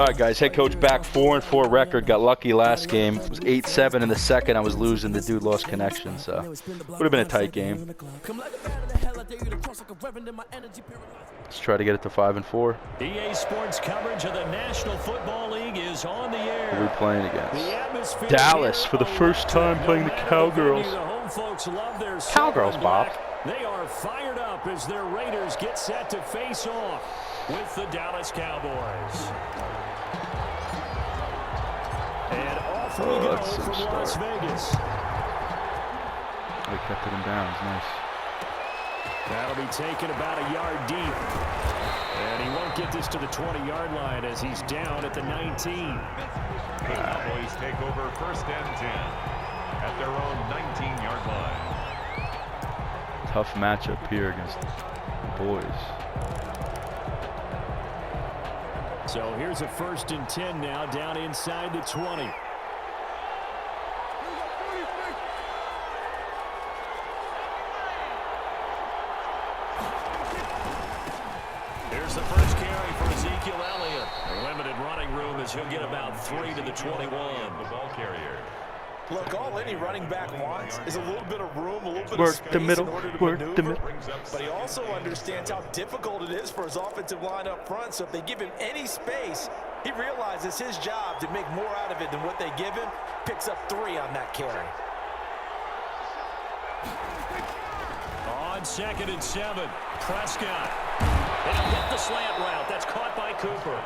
All right, guys, head coach back, 4-4 record. Got lucky last game. It was 8-7 in the second. I was losing. The dude lost connection, so would have been a tight game. Let's try to get it to 5-4. EA Sports coverage of the National Football League is on the air. Who are we playing against? Dallas for the first time playing the Cowgirls. Cowgirls, Bob. They are fired up as their Raiders get set to face off with the Dallas Cowboys. And off we go from Las Vegas. They kept it in bounds. Nice. That'll be taken about a yard deep. And he won't get this to the 20-yard line as he's down at the 19. The Cowboys take over first and 10 at their own 19-yard line. Tough matchup here against the boys. So here's a 1st and 10 now, down inside the 20. Here's the first carry for Ezekiel Elliott. A limited running room as he'll get about 3 to the 21. The ball carrier. Look, all any running back wants is a little bit of room, a little bit Work of space the middle, in order to work maneuver. the middle. But he also understands how difficult it is for his offensive line up front. So if they give him any space, he realizes his job to make more out of it than what they give him. Picks up 3 on that carry. On 2nd and 7, Prescott. And he'll hit the slant route. That's caught by Cooper.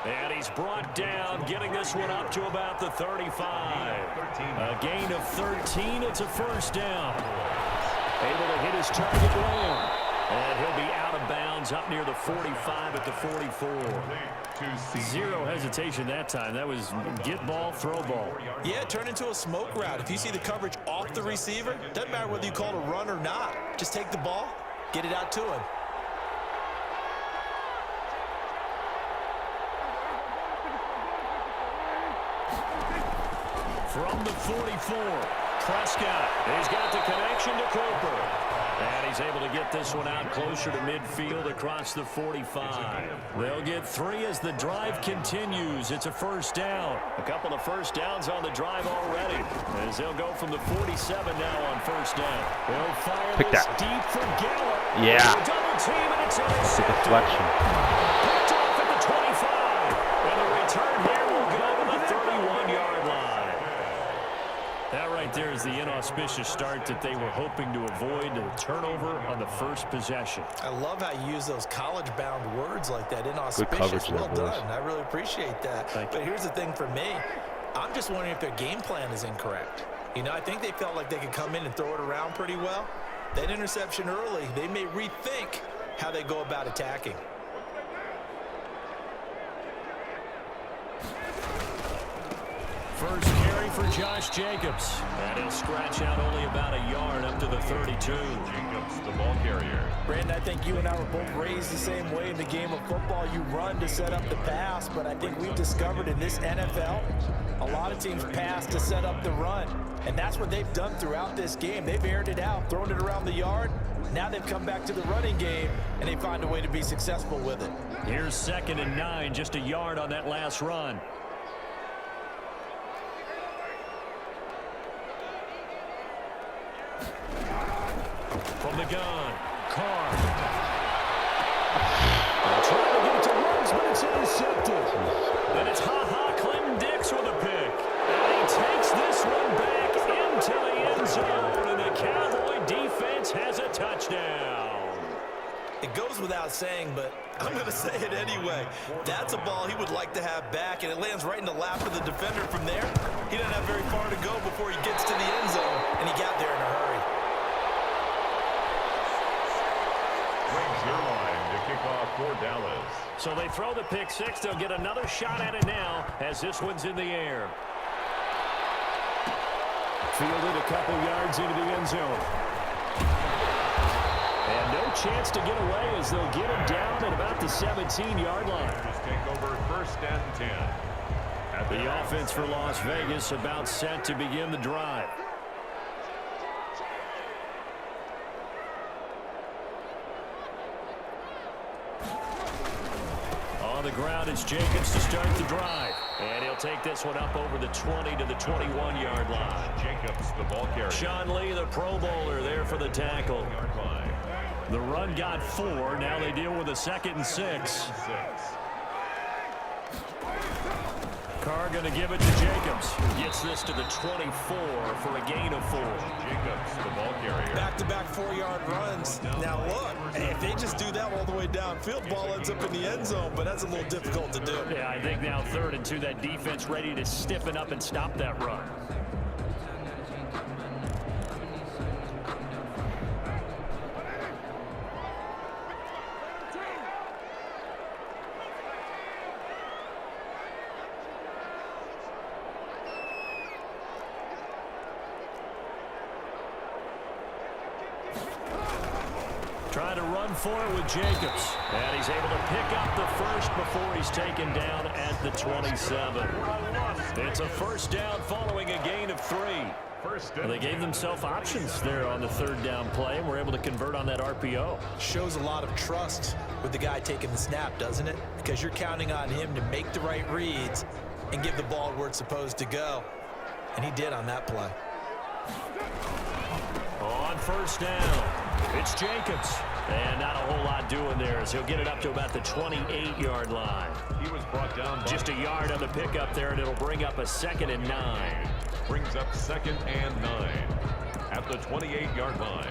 And he's brought down, getting this one up to about the 35. A gain of 13. It's a 1st down. Able to hit his target Lamb. And he'll be out of bounds up near the 45 at the 44. Zero hesitation that time. That was get ball, throw ball. Yeah, turn into a smoke route. If you see the coverage off the receiver, doesn't matter whether you call it a run or not. Just take the ball, get it out to him. From the 44, Prescott. He's got the connection to Cooper. And he's able to get this one out closer to midfield across the 45. They'll get 3 as the drive continues. It's a 1st down. A couple of 1st downs on the drive already. As they'll go from the 47 now on 1st down. They'll fire Pick this that. deep for Gallup. Yeah. Double team and it's That's a intercepted. deflection. Picked off at the 25. And the return here will go to the 31-yard line. That right there is the inauspicious start that they were hoping to avoid, a turnover on the 1st possession. I love how you use those college-bound words like that, inauspicious. coverage Well there, boys. done. I really appreciate that. But here's the thing for me. I'm just wondering if their game plan is incorrect. You know, I think they felt like they could come in and throw it around pretty well. That interception early, they may rethink how they go about attacking. First carry for Josh Jacobs. And he'll scratch out only about a yard up to the 32. Jacobs, the ball carrier. Brandon, I think you and I were both raised the same way in the game of football. You run to set up the pass, but I think we've discovered in this NFL, a lot of teams pass to set up the run. And that's what they've done throughout this game. They've aired it out, thrown it around the yard. Now they've come back to the running game, and they find a way to be successful with it. Here's 2nd and 9, just a yard on that last run. From the gun, Carr. Trying to get it to Ruggs, but it's intercepted. And it's Clinton Dix with a pick. And he takes this one back into the end zone, and the Cowboy defense has a touchdown. It goes without saying, but I'm going to say it anyway. That's a ball he would like to have back, and it lands right in the lap of the defender from there. He doesn't have very far to go before he gets to the end zone, and he got there in a hurry. Kick off for Dallas. So they throw the pick 6. They'll get another shot at it now as this one's in the air. Fielded a couple yards into the end zone. And no chance to get away as they'll get him down at about the 17-yard line. Just take over 1st and 10. At The offense for Las Vegas about set to begin the drive. the ground is Jacobs to start the drive. And he'll take this one up over the 20 to the 21-yard line. Jacobs, the ball carrier. Sean Lee, the Pro Bowler, there for the tackle. The run got 4. Now they deal with a 2nd and 6. Carr going to give it to Jacobs. Gets this to the 24 for a gain of 4. Jacobs, the ball carrier. Back-to-back 4-yard runs. Now look, if they just do that all the way downfield, ball ends up in the end zone, but that's a little difficult to do. Yeah, I think now 3rd and 2, that defense ready to stiffen up and stop that run. Trying to run for it with Jacobs. And he's able to pick up the first before he's taken down at the 27. It's a first down following a gain of 3. Well, they gave themselves options there on the 3rd down play and were able to convert on that RPO. Shows a lot of trust with the guy taking the snap, doesn't it? Because you're counting on him to make the right reads and give the ball where it's supposed to go. And he did on that play. On first down, it's Jacobs. And not a whole lot doing there as he'll get it up to about the 28-yard line. He was brought down by just a yard on the pickup there, and it'll bring up a 2nd and 9. Brings up 2nd and 9 at the 28-yard line.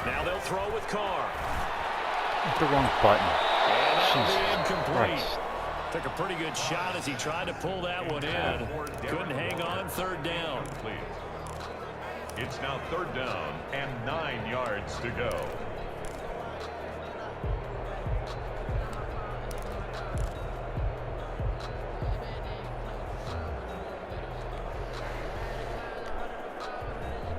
Now they'll throw with Carr. The wrong button. And that'll be Jesus incomplete. Christ. Took a pretty good shot as he tried to pull that one in. Couldn't hang on 3rd down. It's now 3rd down and 9 yards to go.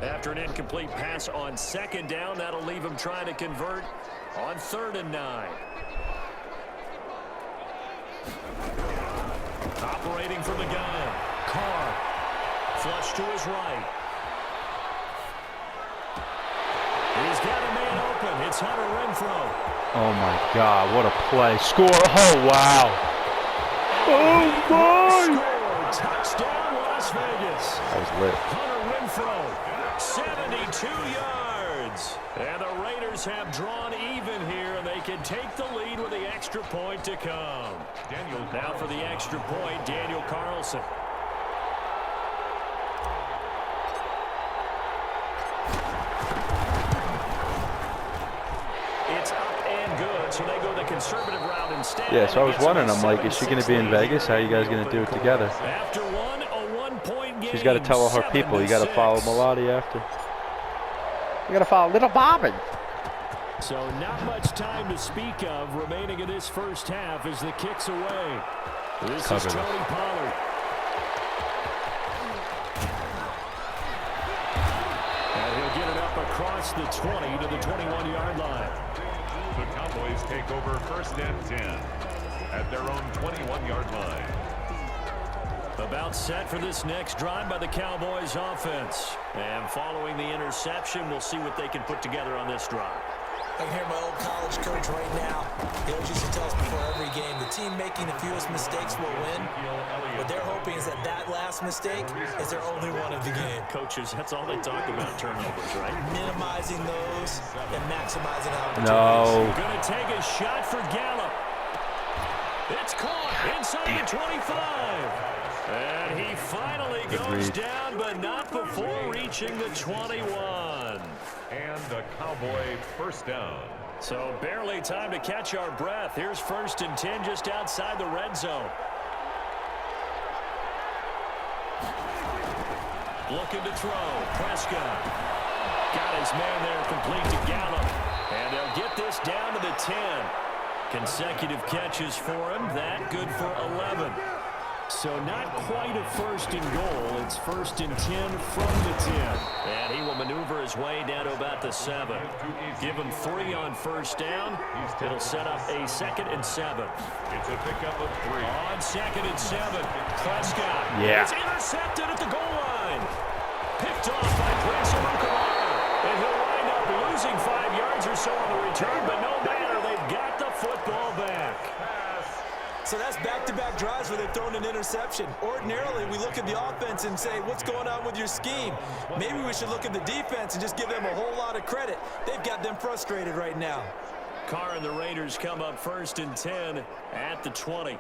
After an incomplete pass on 2nd down, that'll leave him trying to convert on 3rd and 9. Operating from the gun. Carr. Flush to his right. He's got a man open. It's Hunter Renfrow. Oh my God, what a play. Score. Oh wow. Oh my. Score. Touchdown Las Vegas. That was lit. Hunter Renfrow, 72 yards. And the Raiders have drawn even here, and they can take the lead with the extra point to come. Now for the extra point, Daniel Carlson. It's up and good, so they go the conservative route instead. Yeah, so I was wondering, I'm like, is she going to be in Vegas? How are you guys going to do it together? After a one-point game. She's got to tell all her people, you got to follow Melody after. You got to follow Little Bobbin. So not much time to speak of remaining in this first half as the kick's away. This is Tony Pollard. And he'll get it up across the 20 to the 21-yard line. The Cowboys take over 1st and 10 at their own 21-yard line. About set for this next drive by the Cowboys offense. And following the interception, we'll see what they can put together on this drive. I can hear my old college coach right now. He always used to tell us before every game, the team making the fewest mistakes will win. What they're hoping is that that last mistake is their only one of the game. Coaches, that's all they talk about, turnovers, right? Minimizing those and maximizing opportunities. No. Going to take a shot for Gallup. It's caught inside the 25. And he finally goes down, but not before reaching the 21. And a Cowboy 1st down. So barely time to catch our breath. Here's 1st and 10 just outside the red zone. Looking to throw. Prescott. Got his man there complete to Gallup. And they'll get this down to the 10. Consecutive catches for him. That good for 11. So not quite a 1st and goal. It's 1st and 10 from the 10. And he will maneuver his way down to about the 7. Give him 3 on 1st down. It'll set up a 2nd and 7. It's a pickup of 3. On 2nd and 7, Prescott. Yeah. It's intercepted at the goal line. Picked picked off by Prince Amukamara. And he'll wind up losing 5 yards or so on the return, but no matter, they've got the football back. So that's back-to-back drives where they've thrown an interception. Ordinarily, we look at the offense and say, what's going on with your scheme? Maybe we should look at the defense and just give them a whole lot of credit. They've got them frustrated right now. Carr and the Raiders come up 1st and 10 at the 20.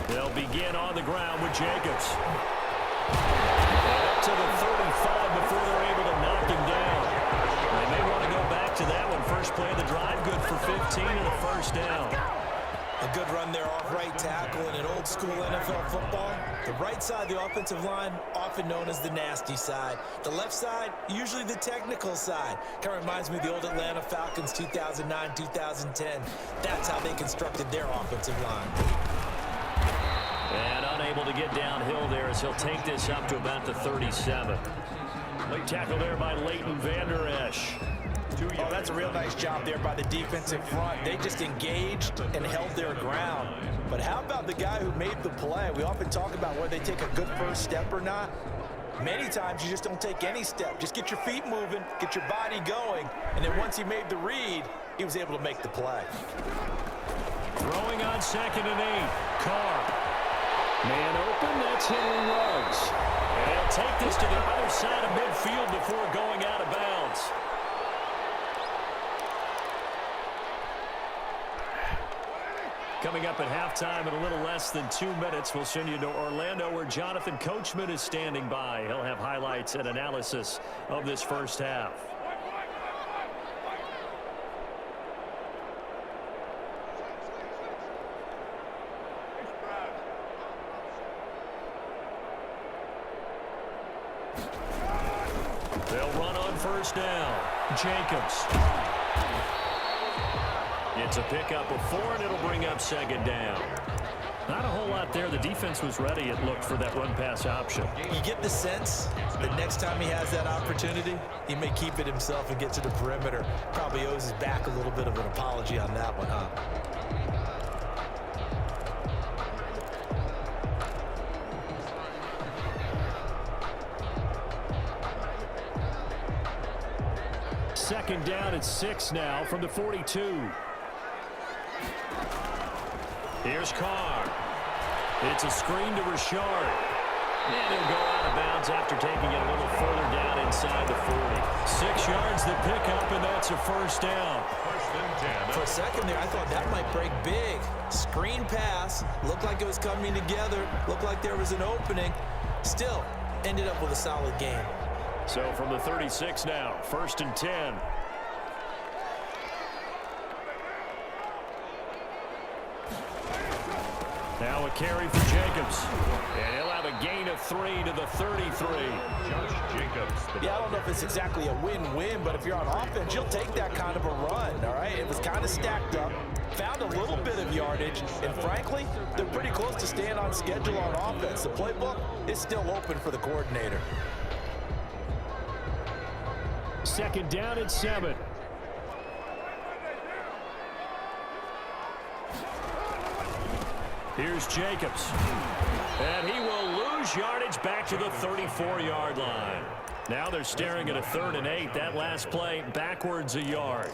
They'll begin on the ground with Jacobs. Up to the 35 before they're able to knock him down. They may want to go back to that one. First play of the drive, good for 15 and a first down. A good run there off right tackle in an old-school NFL football. The right side of the offensive line, often known as the nasty side. The left side, usually the technical side. Kind of reminds me of the old Atlanta Falcons 2009, 2010. That's how they constructed their offensive line. And unable to get downhill there as he'll take this up to about the 37. Late tackle there by Leighton Vander Esch. Oh, that's a real nice job there by the defensive front. They just engaged and held their ground. But how about the guy who made the play? We often talk about whether they take a good first step or not. Many times you just don't take any step. Just get your feet moving, get your body going, and then once he made the read, he was able to make the play. Throwing on 2nd and 8. Carr. Man open, that's Henry Ruggs. And he'll take this to the other side of midfield before going out of bounds. Coming up at halftime in a little less than 2 minutes, we'll send you to Orlando where Jonathan Coachman is standing by. He'll have highlights and analysis of this first half. They'll run on 1st down. Jacobs. It's a pickup of 4, and it'll bring up 2nd down. Not a whole lot there. The defense was ready, it looked, for that run-pass option. You get the sense that next time he has that opportunity, he may keep it himself and get to the perimeter. Probably owes his back a little bit of an apology on that one, huh? Second down at 6 now from the 42. Here's Carr. It's a screen to Richard. And he'll go out of bounds after taking it a little further down inside the 40. 6 yards the pickup, and that's a first down. For a second there, I thought that might break big. Screen pass. Looked like it was coming together. Looked like there was an opening. Still, ended up with a solid game. So from the 36 now, 1st and 10. Now a carry for Jacobs. And he'll have a gain of 3 to the 33. Josh Jacobs. Yeah, I don't know if it's exactly a win-win, but if you're on offense, you'll take that kind of a run, all right? It was kind of stacked up, found a little bit of yardage, and frankly, they're pretty close to staying on schedule on offense. The playbook is still open for the coordinator. 2nd down and 7. Here's Jacobs. And he will lose yardage back to the 34-yard line. Now they're staring at a 3rd and 8. That last play backwards a yard.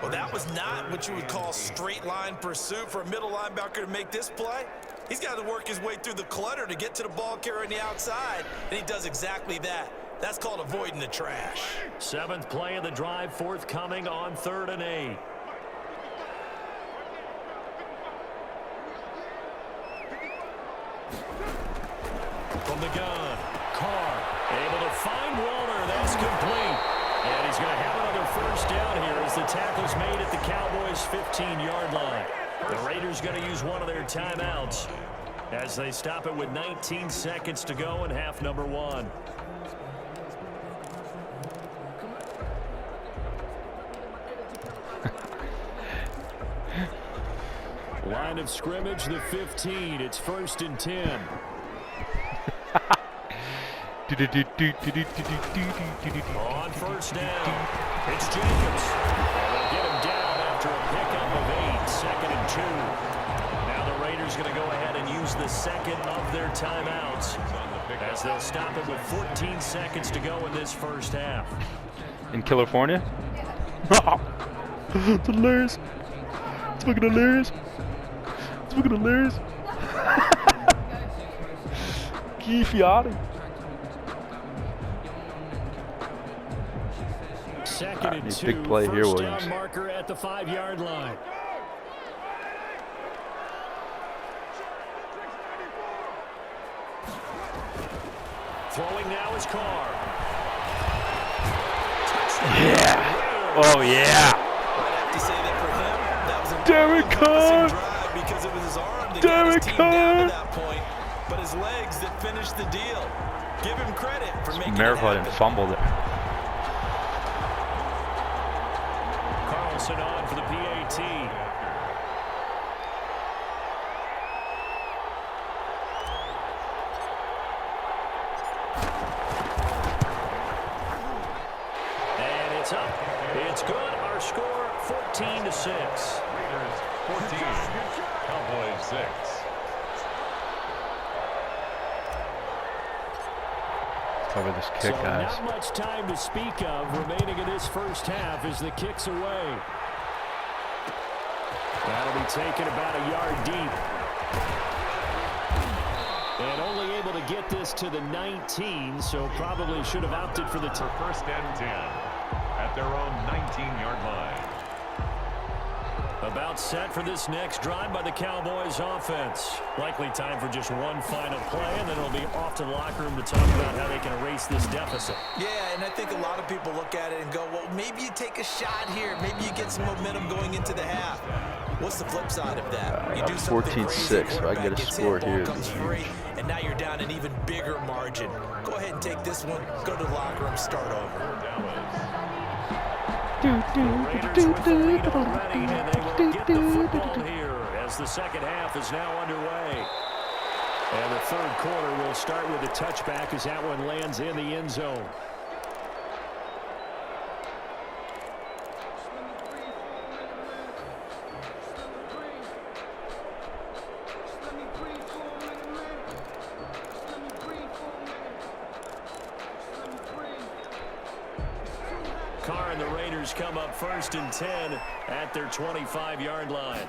Well, that was not what you would call straight line pursuit for a middle linebacker to make this play. He's got to work his way through the clutter to get to the ball carrier on the outside, and he does exactly that. That's called avoiding the trash. 7th play of the drive forthcoming on 3rd and 8. From the gun, Carr able to find Waller. That's complete. And he's going to have another first down here as the tackle's made at the Cowboys' 15-yard line. The Raiders going to use one of their timeouts as they stop it with 19 seconds to go in half number 1. Line of scrimmage, the 15. It's 1st and 10. On 1st down, it's Jacobs. And they'll get him down after a pickup of 8. 2nd and 2. the second of their timeouts, as they'll stop it with 14 seconds to go in this first half. In California? It's hilarious. It's fucking hilarious. It's fucking hilarious. Que fiado. Second and 2, big play here, first Williams. down marker at the 5-yard line. Throwing now is Carr. Yeah. Oh, yeah. I'd have to say that for him, that was an Derek Carr. drive because it was his arm that got Derek his team down Carr. to that point, but his legs that finished the deal. Give him credit for making it Miracle happen. didn't fumble there. Carlson on for the PAT. And it's up. It's good. Our score 14-6. Raiders 14, Cowboys 6. Cover this kick, So guys. not much time to speak of remaining in this first half as the kick's away. That'll be taken about a yard deep. And only able to get this to the 19, so probably should have opted for the For first and 10 at their own 19-yard line. About set for this next drive by the Cowboys offense. Likely time for just one final play, and then it'll be off to the locker room to talk about how they can erase this deficit. Yeah, and I think a lot of people look at it and go, well, maybe you take a shot here. Maybe you get some momentum going into the half. What's the flip side of that? You do something 14-6, crazy, so I can get a quarterback gets score hit, ball here. comes This is free, huge. and now you're down an even bigger margin. Go ahead and take this one, go to the locker room, start over. Raiders with the lead already, and they will get the football here as the second half is now underway. And the third quarter will start with a touchback as that one lands in the end zone. Carr and the Raiders come up first and 10 at their 25-yard line.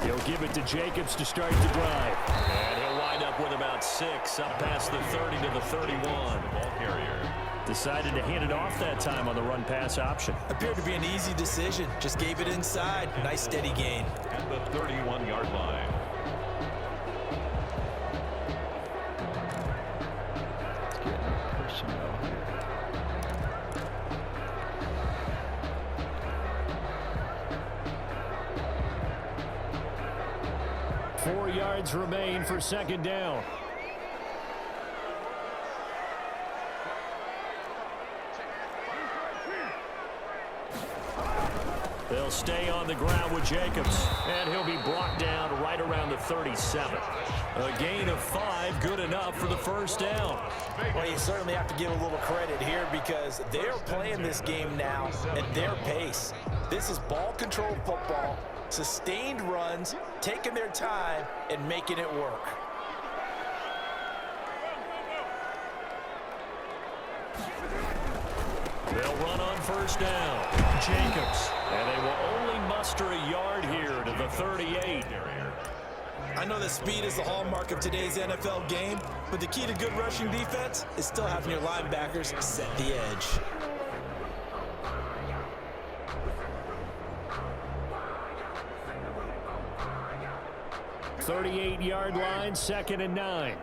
He'll give it to Jacobs to start the drive. And he'll wind up with about 6 up past the 30 to the 31. Ball carrier. Decided to hand it off that time on the run-pass option. Appeared to be an easy decision. Just gave it inside. Nice steady gain. At the 31-yard line. Let's get personnel here. 4 yards remain for second down. They'll stay on the ground with Jacobs, and he'll be brought down right around the 37. A gain of 5, good enough for the first down. Well, you certainly have to give a little credit here because they're playing this game now at their pace. This is ball control football, sustained runs, taking their time and making it work. They'll run on first down. Jacobs, and they will only muster a yard here to the 38. I know that speed is the hallmark of today's NFL game, but the key to good rushing defense is still having your linebackers set the edge. .38-yard line, 2nd and 9.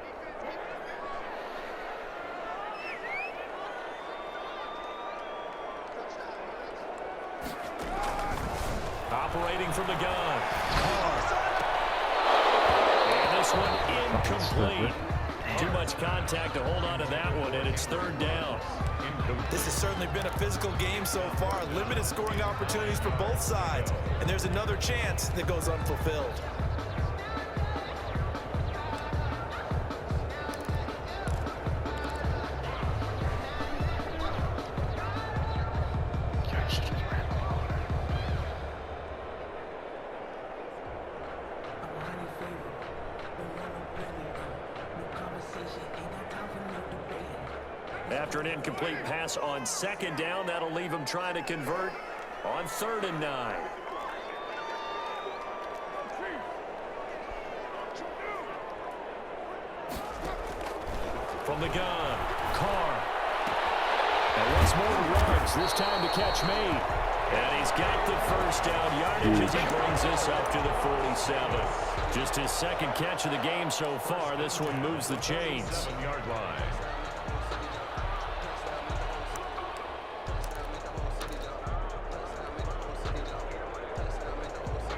Operating from the gun. And this one incomplete. Too much contact to hold on to that one, and it's third down. This has certainly been a physical game so far. Limited scoring opportunities for both sides. And there's another chance that goes unfulfilled. After an incomplete pass on 2nd down, that'll leave him trying to convert on 3rd and 9. From the gun, Carr. And once more runs, this time the catch made. And he's got the first down yardage as he brings this up to the 47. Just his 2nd catch of the game so far. This one moves the chains. 7-yard line.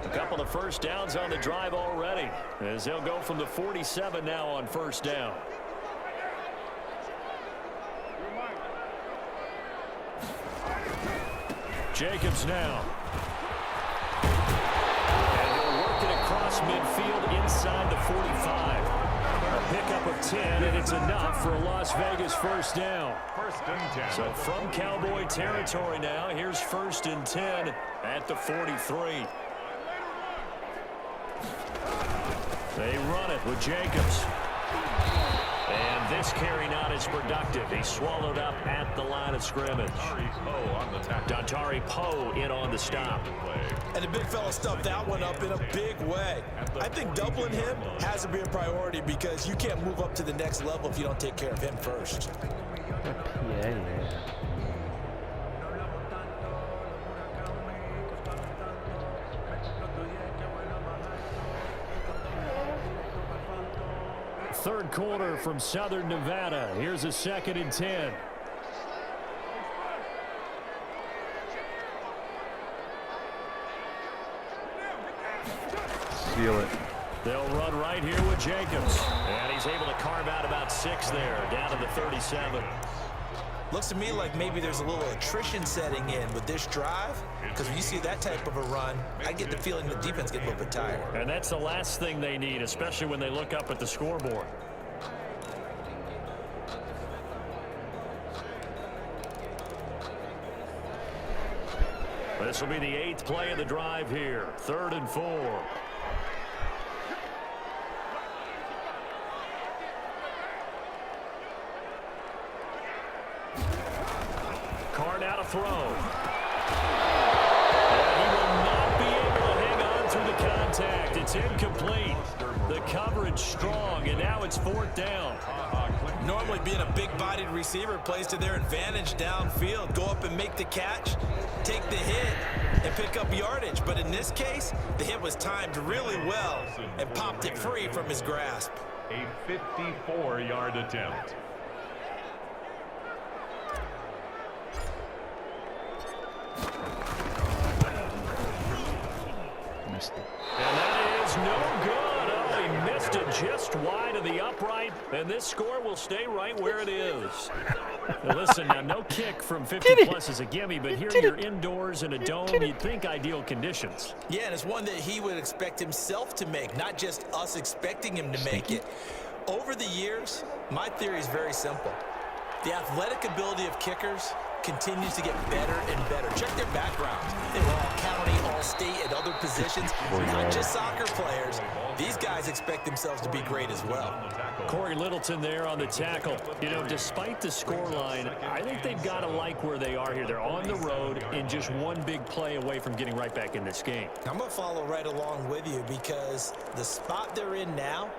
A couple of first downs on the drive already, as they'll go from the 47 now on 1st down. Jacobs now. And he'll work it across midfield inside the 45. A pickup of 10, and it's enough for a Las Vegas first down. 1st and 10. So from Cowboy territory now, here's 1st and 10 at the 43. They run it with Jacobs. And this carry not as productive. He's swallowed up at the line of scrimmage. Dontari Poe in on the stop. And the big fella stuffed that one up in a big way. I think doubling him has to be a priority because you can't move up to the next level if you don't take care of him first. Yeah. Third quarter from Southern Nevada. Here's a 2nd and 10. Seal it. They'll run right here with Jacobs. And he's able to carve out about 6 there, down to the 37. Looks to me like maybe there's a little attrition setting in with this drive, because when you see that type of a run, I get the feeling the defense gets a little bit tired. And that's the last thing they need, especially when they look up at the scoreboard. This will be the 8th play of the drive here. 3rd and 4. Carr now to throw. And he will not be able to hang on through the contact. It's incomplete. The coverage strong, and now it's 4th down. Normally being a big-bodied receiver plays to their advantage downfield. Go up and make the catch, take the hit, and pick up yardage. But in this case, the hit was timed really well and popped it free from his grasp. A 54-yard attempt. Missed it. And that is no good. Oh, he missed it just wide of the upright, and this score will stay right where it is. Now listen, now no kick from 50-plus is a gimme, but here you're indoors in a dome. You'd think ideal conditions. Yeah, and it's one that he would expect himself to make, not just us expecting him to make it. Over the years, my theory is very simple. The athletic ability of kickers continues to get better and better. Check their backgrounds. They were all county, all state, and other positions. Not just soccer players. These guys expect themselves to be great as well. Corey Littleton there on the tackle. You know, despite the scoreline, I think they've got to like where they are here. They're on the road and just one big play away from getting right back in this game. I'm going to follow right along with you because the spot they're in now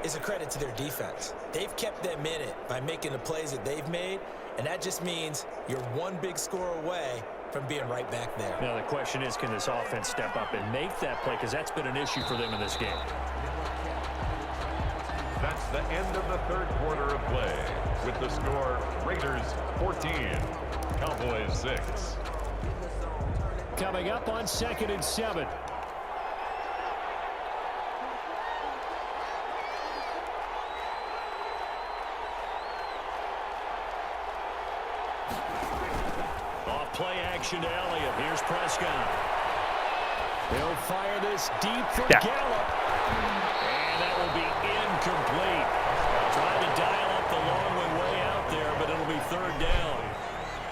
is a credit to their defense. They've kept them in it by making the plays that they've made, and that just means you're one big score away from being right back there. Now the question is, can this offense step up and make that play, because that's been an issue for them in this game. That's the end of the 3rd quarter of play, with the score Raiders 14, Cowboys 6. Coming up on 2nd and 7. Play action to Elliott. Here's Prescott. He'll fire this deep for Gallup. And that will be incomplete. Trying to dial up the long way out there, but it'll be 3rd down.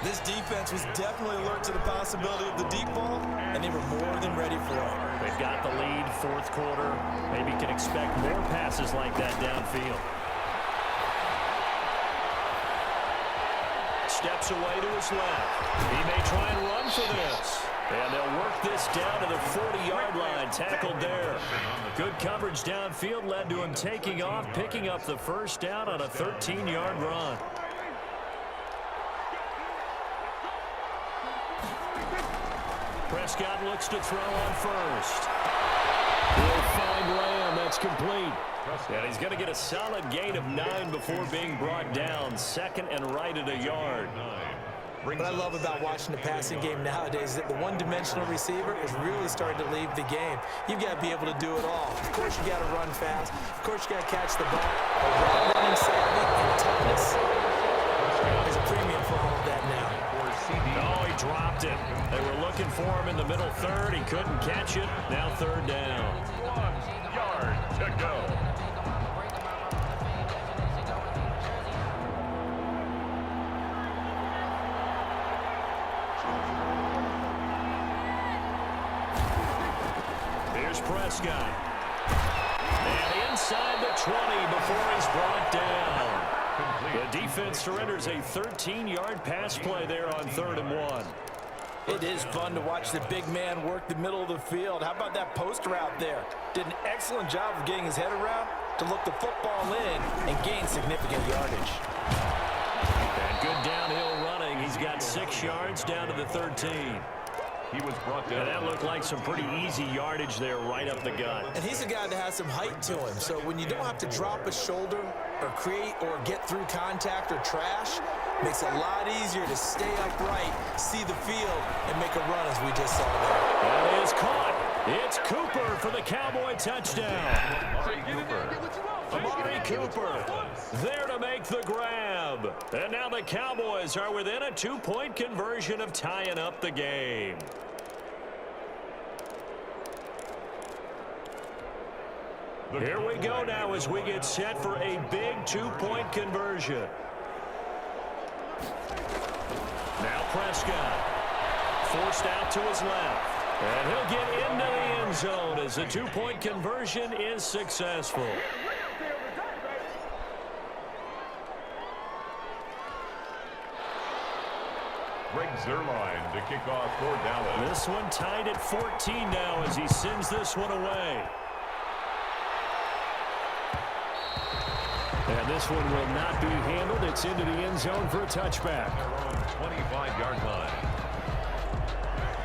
This defense was definitely alert to the possibility of the deep ball, and they were more than ready for it. They've got the lead, 4th quarter. Maybe can expect more passes like that downfield. steps away to his left. He may try and run for this. And they'll work this down to the 40-yard line. Tackled there. Good coverage downfield led to him taking off, picking up the first down on a 13-yard run. Prescott looks to throw on first. He'll find Lamb. That's complete. And he's going to get a solid gain of 9 before being brought down. Second and right at a yard. What I love about watching the passing game nowadays is that the one-dimensional receiver is really starting to leave the game. You've got to be able to do it all. Of course, you got to run fast. Of course, you got to catch the ball. But running savvy and toughness is a premium for all of that now. Oh, he dropped it. They were looking for him in the middle third. He couldn't catch it. Now third down. 1 yard to go. Here's Prescott. And inside the 20 before he's brought down. The defense surrenders a 13-yard pass play there on 3rd and 1. It is fun to watch the big man work the middle of the field. How about that post route there? Did an excellent job of getting his head around to look the football in and gain significant yardage. And good downhill running. He's got 6 yards down to the 13. He was brought down. And that looked like some pretty easy yardage there right up the gut. And he's a guy that has some height to him. So when you don't have to drop a shoulder or create or get through contact or trash, makes it a lot easier to stay upright, see the field, and make a run as we just saw there. That is caught. It's Cooper for the Cowboy touchdown. Amari Cooper there to make the grab. And now the Cowboys are within a 2-point conversion of tying up the game. Here we go now as we get set for a big 2-point conversion. Now Prescott forced out to his left. And he'll get into the end zone as the 2-point conversion is successful. Greg Zuerlein to kick off for Dallas. This one tied at 14 now as he sends this one away. And this one will not be handled. It's into the end zone for a touchback. 25-yard line.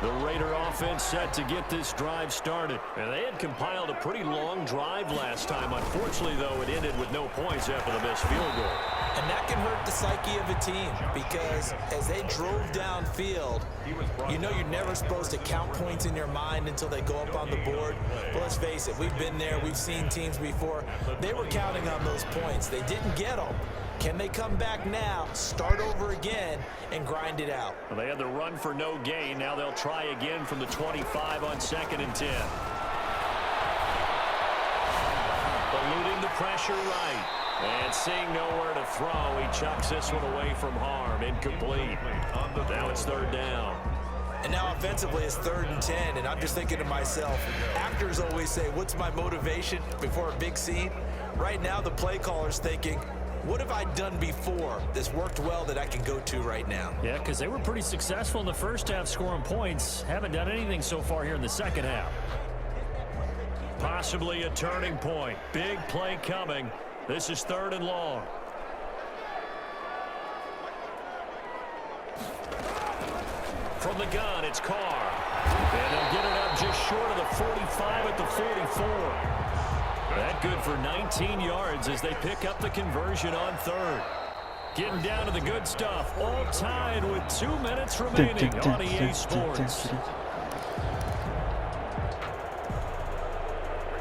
The Raider offense set to get this drive started. And they had compiled a pretty long drive last time. Unfortunately, though, it ended with no points after the missed field goal. And that can hurt the psyche of a team because as they drove downfield, you know you're never supposed to count points in your mind until they go up on the board. But let's face it, we've been there. We've seen teams before. They were counting on those points. They didn't get them. Can they come back now, start over again, and grind it out? Well, they had the run for no gain. Now they'll try again from the 25 on 2nd and 10. Eluding the pressure right. And seeing nowhere to throw, he chucks this one away from harm. Incomplete. Now it's 3rd down. And now offensively it's 3rd and 10, and I'm just thinking to myself, actors always say, what's my motivation before a big scene? Right now the play caller's thinking, what have I done before that's worked well that I can go to right now? Yeah, because they were pretty successful in the first half scoring points. Haven't done anything so far here in the second half. Possibly a turning point. Big play coming. This is 3rd and long. From the gun, it's Carr. And they'll get it up just short of the 45 at the 44. That good for 19 yards as they pick up the conversion on 3rd. Getting down to the good stuff. All tied with 2 minutes remaining on EA Sports.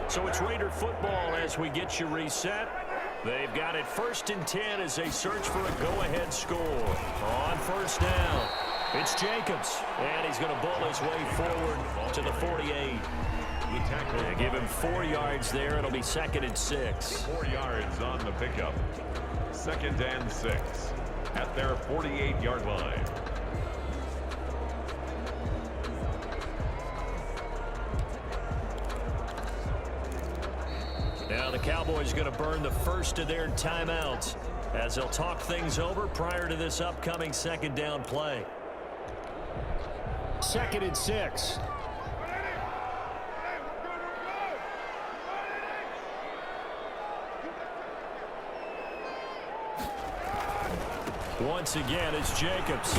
So it's Raider football as we get you reset. They've got it 1st and 10 as they search for a go-ahead score. On 1st down, it's Jacobs. And he's going to bull his way forward to the 48. They give him 4 yards there. It'll be 2nd and 6. 4 yards on the pickup. 2nd and 6 at their 48-yard line. Now the Cowboys going to burn the first of their timeouts. as they'll talk things over prior to this upcoming second down play. 2nd and 6. Once again, it's Jacobs.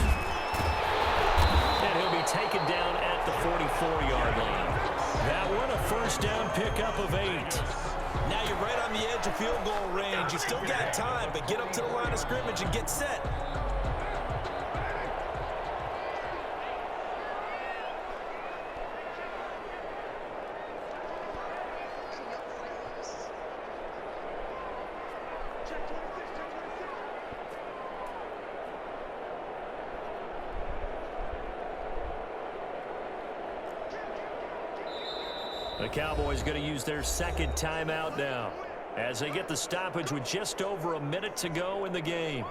And he'll be taken down at the 44-yard line. That one, a first down pickup of 8. Now you're right on the edge of field goal range. You still got time, but get up to the line of scrimmage and get set. The Cowboys going to use their second timeout now as they get the stoppage with just over a minute to go in the game.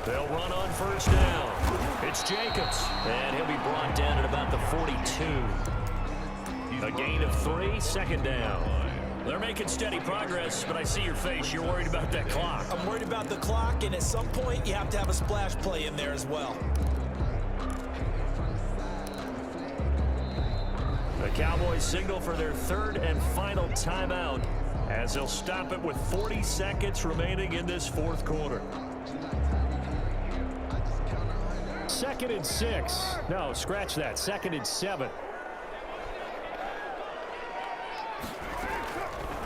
They'll run on first down. It's Jacobs, and he'll be brought down at about the 42. A gain of 3, 2nd down. They're making steady progress, but I see your face. You're worried about that clock. I'm worried about the clock, and at some point, you have to have a splash play in there as well. The Cowboys signal for their 3rd and final timeout as they'll stop it with 40 seconds remaining in this 4th quarter. 2nd and 6. No, scratch that. 2nd and 7.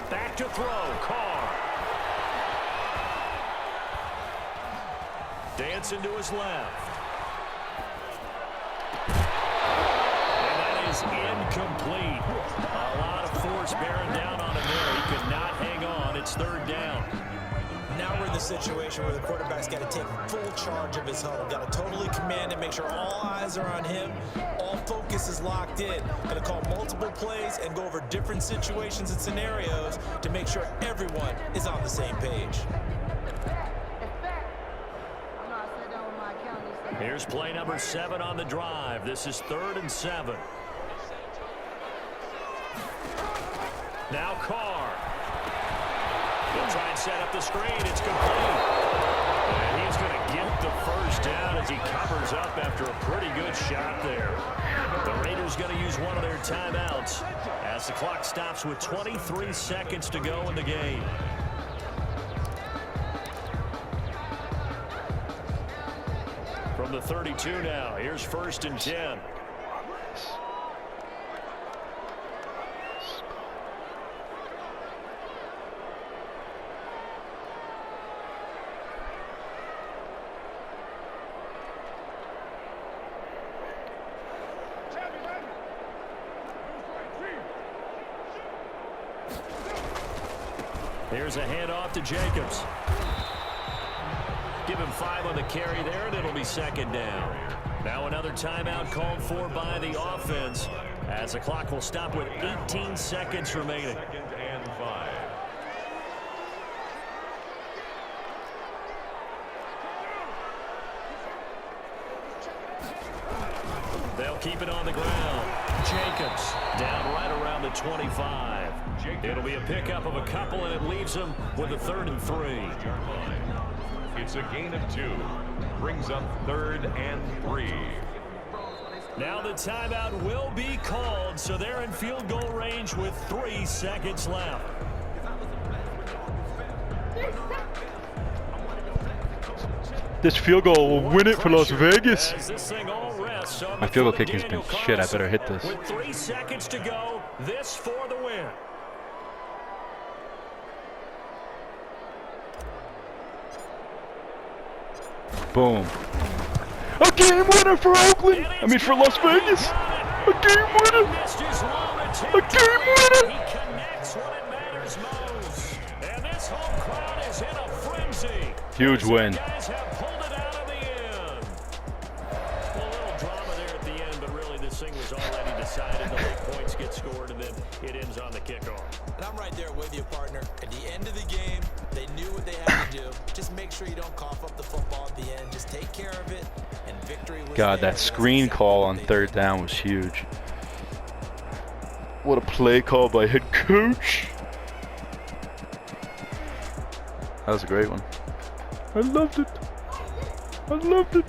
Back to throw. Carr. Dancing to his left. And that is incomplete. A lot of force bearing down on him there. He could not hang on. It's 3rd down. Now we're in the situation where the quarterback's got to take full charge of his home. Got to totally command it, make sure all eyes are on him. All focus is locked in. Going to call multiple plays and go over different situations and scenarios to make sure everyone is on the same page. Here's play number 7 on the drive. This is 3rd and 7. Now Carr. He'll try and set up the screen. It's complete. And he's going to get the first down as he covers up after a pretty good shot there. The Raiders going to use one of their timeouts as the clock stops with 23 seconds to go in the game. From the 32 now, here's 1st and 10. Here's a handoff to Jacobs. Give him 5 on the carry there, and it'll be 2nd down. Now another timeout called for by the offense as the clock will stop with 18 seconds remaining. 2nd and 5. They'll keep it on the ground. Jacobs down right around the 25. It'll be a pickup of a couple, and it leaves him with a 3rd and 3. It's a gain of 2. Brings up 3rd and 3. Now the timeout will be called, so they're in field goal range with 3 seconds left. This field goal will win it for Las Vegas. My field goal kick has been shit. I better hit this. With 3 seconds to go, this for the win. Boom. A game winner for Oakland. I mean for Las Vegas. A game winner. A game winner. He connects when it matters most. And this home crowd is in a frenzy. Huge win. Guys have pulled it out of the end. A little drama there at the end, but really this thing was already decided. The late points get scored, and then it ends on the kickoff. And I'm right there with you, partner. At the end of the game, they knew what they had to do. Just make sure you don't cough up the football at the end. Just take care of it, and victory God, that screen call on 3rd down was huge. What a play call by head coach. That was a great one. I loved it. I loved it.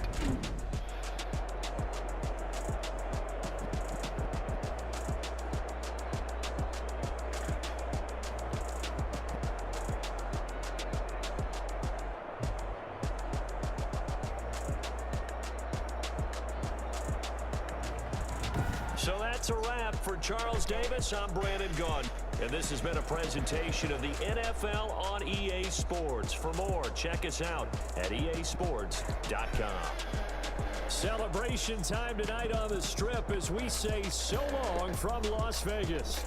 So that's a wrap for Charles Davis. I'm Brandon Gaudin, and this has been a presentation of the NFL on EA Sports. For more, check us out at easports.com. Celebration time tonight on the Strip as we say so long from Las Vegas.